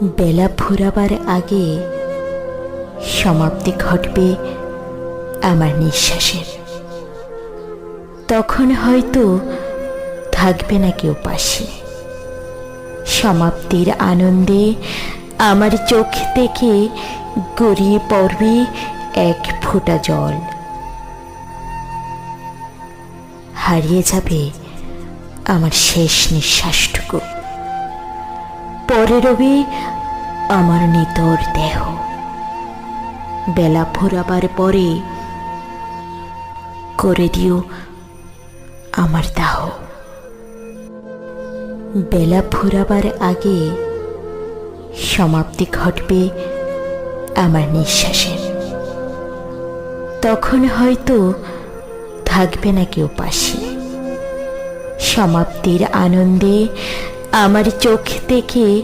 বেলা ফুরাবার আগে সমাপ্তি ঘটবে আমার নিঃশ্বাসের। তখন হয়তো থাকবে না কেউ পাশে। সমাপ্তির আনন্দে আমার চোখ থেকে গড়িয়ে পড়বে এক ফোঁটা জল। হারিয়ে যাবে আমার শেষ নিঃশ্বাসটুকু। পরে রবে আমার নিতর দেহ। বেলা ফুরাবার পরে করে দিও আমার দাহ। বেলা ফুরাবার আগে সমাপ্তি ঘটবে আমার নিঃশ্বাসের। তখন হয়তো থাকবে না কেউ পাশে। সমাপ্তির আনন্দে আমার চোখ থেকে